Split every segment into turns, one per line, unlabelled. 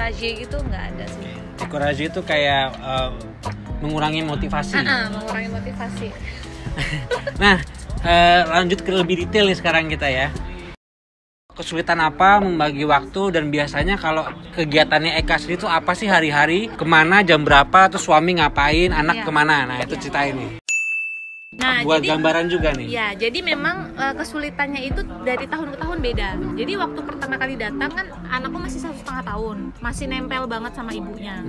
découragé gitu nggak ada sih.
Découragé itu kayak mengurangi motivasi.
Mengurangi motivasi.
Nah, lanjut ke lebih detail nih sekarang kita ya. Kesulitan apa membagi waktu, dan biasanya kalau kegiatannya Eka sendiri itu apa sih hari-hari? Kemana, jam berapa, terus suami ngapain, anak kemana? Nah itu ceritain nih.
Nah,
buat
jadi,
gambaran juga nih.
Ya, jadi memang kesulitannya itu dari tahun ke tahun beda. Jadi waktu pertama kali datang kan anakku masih 1,5 tahun, masih nempel banget sama ibunya.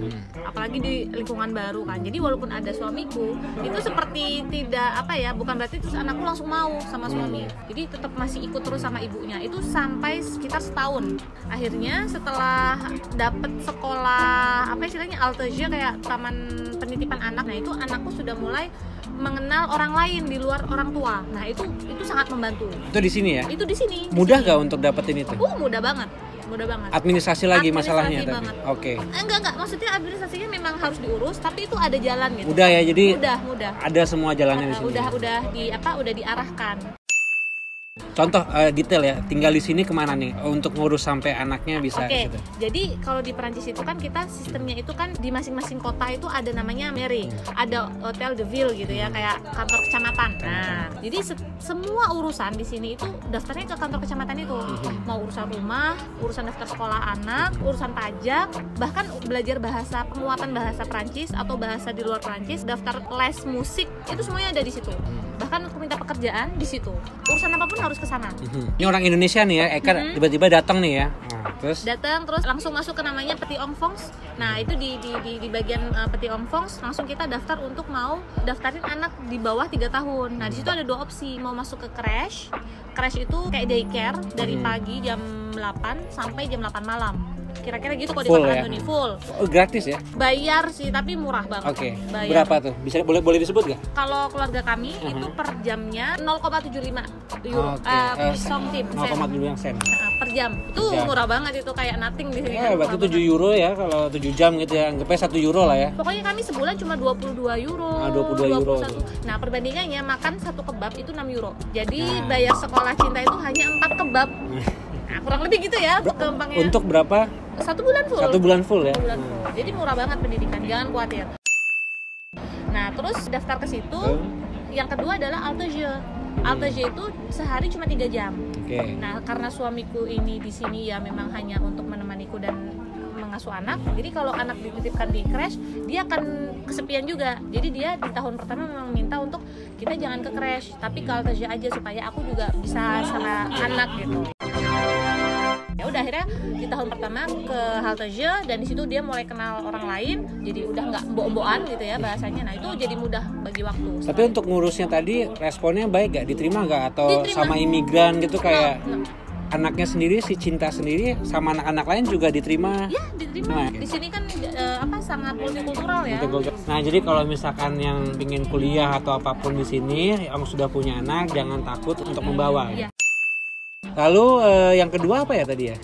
Apalagi di lingkungan baru kan. Jadi walaupun ada suamiku, itu seperti tidak bukan berarti terus anakku langsung mau sama suami. Jadi tetap masih ikut terus sama ibunya. Itu sampai sekitar setahun. Akhirnya setelah dapet sekolah istilahnya Altaja, kayak taman penitipan anak. Nah, itu anakku sudah mulai mengenal orang lain di luar orang tua. Nah, itu sangat membantu.
Itu di sini ya?
Itu di sini.
Mudah gak untuk dapetin itu?
Mudah banget.
Administrasi lagi masalahnya tadi. Oke.
Enggak, maksudnya administrasinya memang harus diurus, tapi itu ada jalan gitu.
Udah ya, jadi
mudah.
Ada semua jalannya di sini.
Udah diarahkan.
Contoh detail ya, tinggal di sini kemana nih untuk ngurus sampai anaknya bisa
Oke.
gitu.
Jadi kalau di Perancis itu kan kita sistemnya itu kan di masing-masing kota itu ada namanya mairie, ada hotel de ville gitu ya, kayak kantor kecamatan. Nah, jadi semua urusan di sini itu daftarnya ke kantor kecamatan itu. Mau urusan rumah, urusan daftar sekolah anak, urusan pajak, bahkan belajar penguatan bahasa Perancis atau bahasa di luar Perancis, daftar les musik, itu semuanya ada di situ. Bahkan untuk minta pekerjaan di situ. Urusan apapun harus ke sana.
Ini orang Indonesia nih ya, Eka tiba-tiba datang nih ya. Terus
langsung masuk ke namanya Petit Enfance. Nah, itu di bagian Petit Enfance langsung kita daftar untuk mau daftarin anak di bawah 3 tahun. Nah, di situ ada 2 opsi, mau masuk ke crash. Crash itu kayak daycare dari pagi jam 8 sampai jam 8 malam. Kira-kira gitu kalau di Kota Antoni, full.
Gratis ya?
Bayar sih, tapi murah banget.
Oke. Berapa tuh? Boleh disebut nggak?
Kalau keluarga kami itu per jamnya 0,75 euro. Something
0,75 sen.
Per jam. Itu murah banget, itu kayak nothing di sini.
Berarti 7 euro ya kalau 7 jam gitu ya. Anggapnya 1 euro lah ya.
Pokoknya kami sebulan cuma 22 euro.
22 euro.
Nah, perbandingannya makan 1 kebab itu 6 euro. Jadi bayar sekolah cinta itu hanya 4 kebab. Nah, kurang lebih gitu ya gampangnya.
Untuk berapa?
1 bulan full.
1 bulan full ya?
1 bulan full. Jadi murah banget pendidikan, jangan khawatir. Nah, terus daftar ke situ. Yang kedua adalah Altaja. Altaja itu sehari cuma 3 jam. Nah, karena suamiku ini di sini ya memang hanya untuk menemaniku dan mengasuh anak. Jadi kalau anak dititipkan di crash, dia akan kesepian juga. Jadi dia di tahun pertama memang minta untuk kita jangan ke crash, tapi ke Altaja aja supaya aku juga bisa sama anak gitu. Ya udah, akhirnya di tahun pertama ke Altaja, dan di situ dia mulai kenal orang lain, jadi udah nggak mbok-mbokan gitu ya bahasanya. Nah, itu jadi mudah bagi waktu.
Tapi untuk ngurusnya tadi responnya baik gak? Diterima gak? Atau diterima. Sama imigran gitu kayak anaknya sendiri, si Cinta sendiri sama anak-anak lain juga diterima?
Ya, diterima. Di sini kan sangat multikultural ya.
Nah, jadi kalau misalkan yang ingin kuliah atau apapun di sini, yang sudah punya anak, jangan takut untuk membawa. Ya. Lalu yang kedua apa ya tadi ya?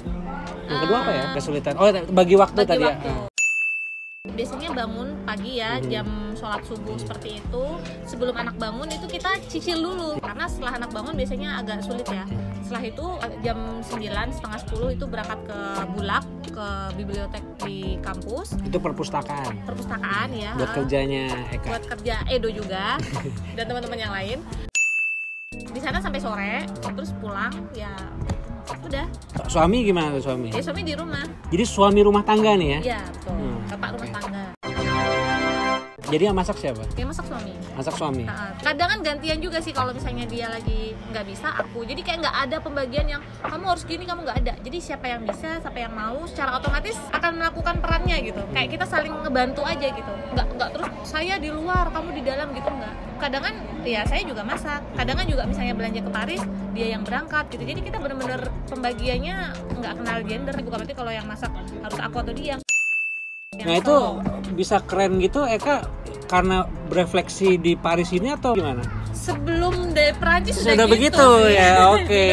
Yang kedua apa ya? Kesulitan. Bagi waktu tadi ya.
Biasanya bangun pagi ya, jam sholat subuh seperti itu. Sebelum anak bangun itu kita cicil dulu, karena setelah anak bangun biasanya agak sulit ya. Setelah itu jam 9, setengah 10 itu berangkat ke Bulak, ke bibliotek di kampus. Itu perpustakaan ya.
Buat kerjanya Eka.
Buat kerja Edo juga dan teman-teman yang lain. Di sana sampai sore, terus pulang ya udah.
Suami gimana tuh suami?
Ya, suami di rumah.
Jadi suami rumah tangga nih ya?
Iya, betul. Bapak rumah tangga.
Jadi yang masak siapa?
Yang masak suami.
Masak suami.
Kadang kan gantian juga sih, kalau misalnya dia lagi nggak bisa, aku. Jadi kayak nggak ada pembagian yang kamu harus gini, kamu nggak ada. Jadi siapa yang bisa, siapa yang mau, secara otomatis akan melakukan perannya gitu. Kayak kita saling ngebantu aja gitu. Nggak terus saya di luar, kamu di dalam gitu, nggak. Kadang kan ya saya juga masak. Kadang kan juga misalnya belanja ke Paris, dia yang berangkat gitu. Jadi kita bener-bener pembagiannya nggak kenal gender. Bukan berarti kalau yang masak harus aku atau dia.
Nah itu bisa keren gitu Eka karena berefleksi di Paris ini atau gimana?
Sebelum dari Perancis
sudah begitu
sih.
Ya, oke.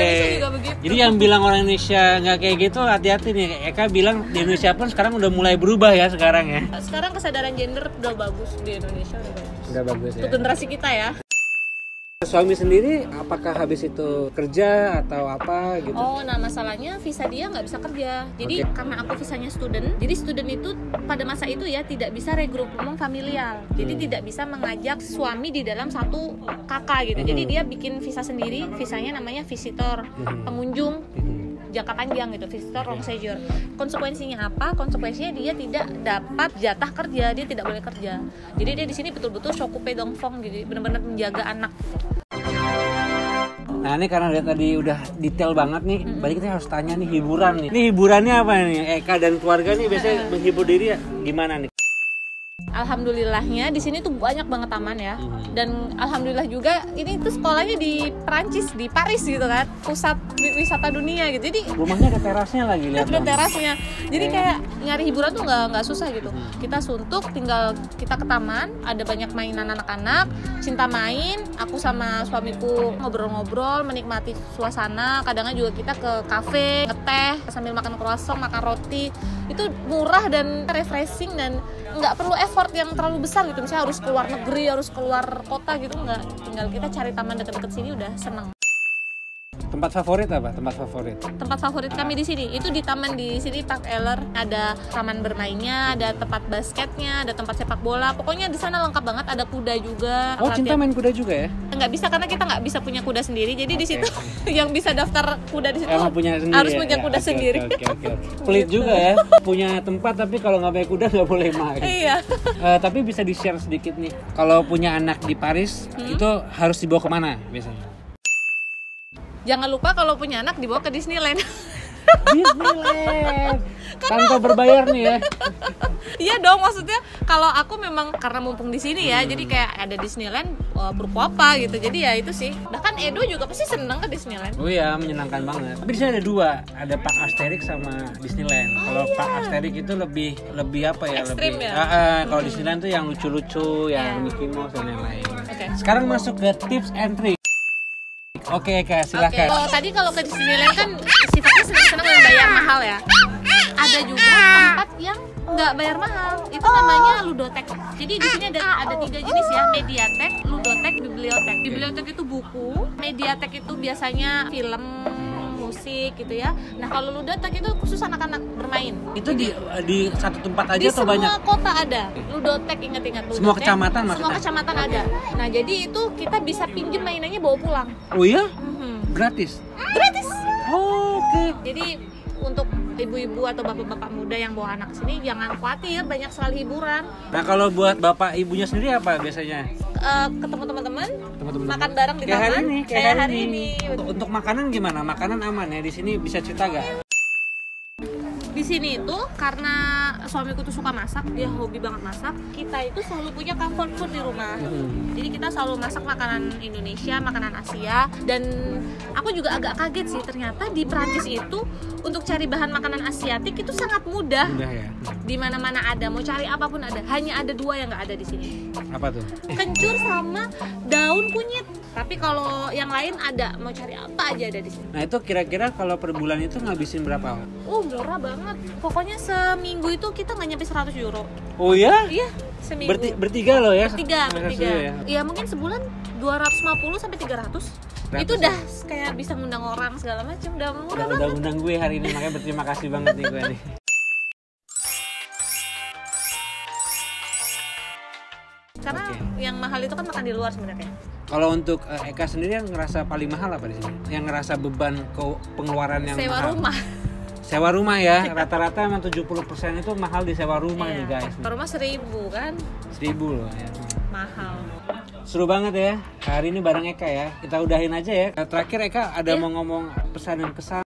Begitu.
Jadi yang bilang orang Indonesia nggak kayak gitu hati-hati nih. Eka bilang di Indonesia pun sekarang udah mulai berubah ya sekarang ya.
Sekarang kesadaran gender udah bagus di Indonesia, udah bagus.
Udah bagus ya.
Untuk generasi kita ya.
Suami sendiri apakah habis itu kerja atau apa gitu?
Oh, nah masalahnya visa dia nggak bisa kerja. Jadi karena aku visanya student, jadi student itu pada masa itu ya tidak bisa regroupement familial. Jadi tidak bisa mengajak suami di dalam satu kakak gitu. Jadi dia bikin visa sendiri, visanya namanya visitor, pengunjung jangka panjang gitu, visitor long séjour. Konsekuensinya apa? Konsekuensinya dia tidak dapat jatah kerja, dia tidak boleh kerja. Jadi dia di sini betul-betul shokupe dongfong gitu, benar-benar menjaga anak.
Nah ini karena tadi udah detail banget nih, balik kita harus tanya nih hiburan nih. Ini hiburannya apa nih? Eka dan keluarga nih biasanya menghibur diri ya gimana nih?
Alhamdulillahnya di sini tuh banyak banget taman ya. Dan alhamdulillah juga ini tuh sekolahnya di Prancis, di Paris gitu kan. Pusat wisata dunia gitu. Jadi
rumahnya ada terasnya lagi lihat.
Ada terasnya. Jadi kayak nyari hiburan tuh nggak susah gitu. Kita suntuk, tinggal kita ke taman, ada banyak mainan anak-anak, cinta main, aku sama suamiku ngobrol-ngobrol, menikmati suasana. Kadang juga kita ke kafe, ngeteh sambil makan croissant, makan roti. Itu murah dan refreshing dan nggak perlu effort yang terlalu besar gitu. Misalnya harus keluar negeri, harus keluar kota gitu, nggak. Tinggal kita cari taman dekat-dekat sini udah seneng.
Tempat favorit apa? Tempat favorit?
Tempat favorit kami di sini itu di taman di sini Park Eller, ada taman bermainnya, ada tempat basketnya, ada tempat sepak bola. Pokoknya di sana lengkap banget, ada kuda juga.
Oh, Cinta main kuda juga ya?
Nggak bisa karena kita nggak bisa punya kuda sendiri. Jadi di situ yang bisa daftar kuda di situ harus punya kuda sendiri.
Oke. Pelit juga ya, punya tempat tapi kalau nggak punya kuda nggak boleh main.
Iya.
Tapi bisa di-share sedikit nih. Kalau punya anak di Paris itu harus dibawa kemana biasanya?
Jangan lupa kalau punya anak dibawa ke Disneyland.
Disneyland. Tanpa berbayar nih ya.
Iya dong, maksudnya kalau aku memang karena mumpung di sini ya, jadi kayak ada Disneyland perlu apa gitu. Jadi ya itu sih. Bahkan Edo juga pasti seneng ke Disneyland.
Oh iya, menyenangkan banget. Tapi di sini ada dua, ada Park Asterix sama Disneyland. Kalau Park Asterix itu lebih apa ya?
Ekstrim
lebih.
Ya?
Kalau Disneyland tuh yang lucu-lucu, yang Mickey Mouse dan lain-lain.
Okay.
Sekarang masuk ke tips and trick. Oke, Kak, silakan.
Oh, tadi kalau ke Disneyland kan sifatnya senang-senang yang bayar mahal ya. Ada juga tempat yang nggak bayar mahal. Itu namanya ludotek. Jadi di sini ada 3 jenis ya, mediatek, ludotek, bibliotek. Bibliotek itu buku, mediatek itu biasanya film, musik gitu ya. Nah kalau ludotek itu khusus anak-anak bermain.
Itu di satu tempat aja
di
atau banyak?
Di semua kota ada ludotek, ingat-ingat ludotek.
Semua kecamatan maksudnya?
Semua kecamatan ada. Nah jadi itu kita bisa pinjem mainannya bawa pulang.
Oh iya? Gratis?
Gratis.
Oh, oke.
Jadi untuk ibu-ibu atau bapak-bapak muda yang bawa anak sini jangan khawatir, banyak sekali hiburan.
Nah kalau buat bapak ibunya sendiri apa biasanya?
Ketemu teman-teman, makan bareng di taman. Kayak hari ini.
Untuk makanan gimana? Makanan aman ya di sini, bisa cerita gak?
Di sini itu karena suamiku tuh suka masak, dia hobi banget masak. Kita itu selalu punya comfort food di rumah. Jadi kita selalu masak makanan Indonesia, makanan Asia. Dan aku juga agak kaget sih, ternyata di Prancis itu untuk cari bahan makanan Asiatik itu sangat mudah.
Mudah ya.
Di mana-mana ada, mau cari apapun ada. Hanya ada 2 yang nggak ada di sini.
Apa tuh?
Kencur sama daun kunyit. Tapi kalau yang lain ada, mau cari apa aja ada di sini.
Nah itu kira-kira kalau per bulan itu ngabisin berapa?
Murah banget. Pokoknya seminggu itu kita nggak nyampe 100 euro.
Oh ya?
Iya, seminggu.
Bertiga loh ya?
Bertiga.
Ya?
Iya mungkin sebulan 250 sampai 300. Itu udah kayak bisa ngundang orang segala macam, udah murah banget.
Udah undang gue hari ini, makanya berterima kasih banget nih gue nih.
Karena yang mahal itu kan makan di luar sebenarnya.
Kalau untuk Eka sendiri yang ngerasa paling mahal apa di sini? Yang ngerasa beban pengeluaran yang
sewa
mahal?
Rumah.
Sewa rumah ya, rata-rata emang 70% itu mahal di sewa rumah nih guys.
Rumah 1.000 kan?
1.000 loh ya.
Mahal.
Seru banget ya, hari ini bareng Eka ya. Kita udahin aja ya. Terakhir Eka ada mau ngomong pesan dan kesan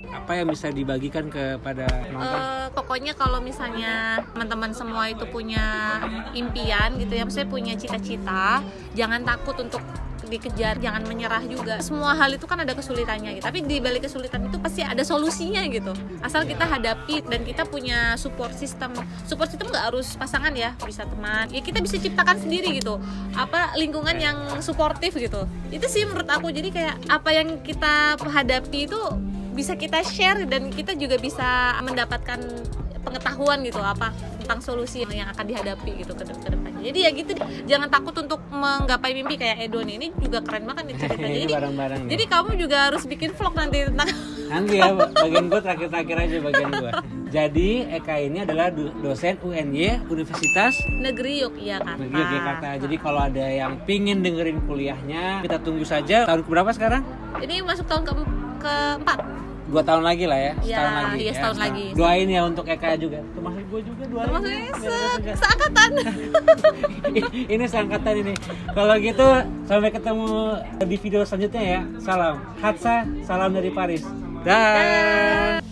apa yang bisa dibagikan kepada penonton?
Pokoknya kalau misalnya teman-teman semua itu punya impian gitu ya, maksudnya punya cita-cita, jangan takut untuk dikejar, jangan menyerah juga. Semua hal itu kan ada kesulitannya gitu. Tapi di balik kesulitan itu pasti ada solusinya gitu. Asal kita hadapi dan kita punya support system. Support system nggak harus pasangan ya, bisa teman. Ya kita bisa ciptakan sendiri gitu. Apa lingkungan yang suportif gitu. Itu sih menurut aku. Jadi kayak apa yang kita hadapi itu bisa kita share dan kita juga bisa mendapatkan pengetahuan gitu, apa tentang solusi yang akan dihadapi gitu ke depannya. Jadi ya gitu, jangan takut untuk menggapai mimpi kayak Edo nih. Ini juga keren banget nih ceritanya. Jadi kamu juga harus bikin vlog nanti tentang
nanti ya, bagian gue terakhir aja bagian gue. Jadi Eka ini adalah dosen UNY, Universitas
Negeri Yogyakarta.
Jadi kalau ada yang pingin dengerin kuliahnya, kita tunggu saja. Tahun berapa sekarang?
Ini masuk tahun keempat.
2 tahun lagi lah ya,
setahun lagi.
Doain ya untuk Eka juga. Termasuk gue juga doain.
Termasuk seangkatan.
Ini seangkatan ini. Kalau gitu sampai ketemu di video selanjutnya ya. Salam Hatsa, salam dari Paris. Dah.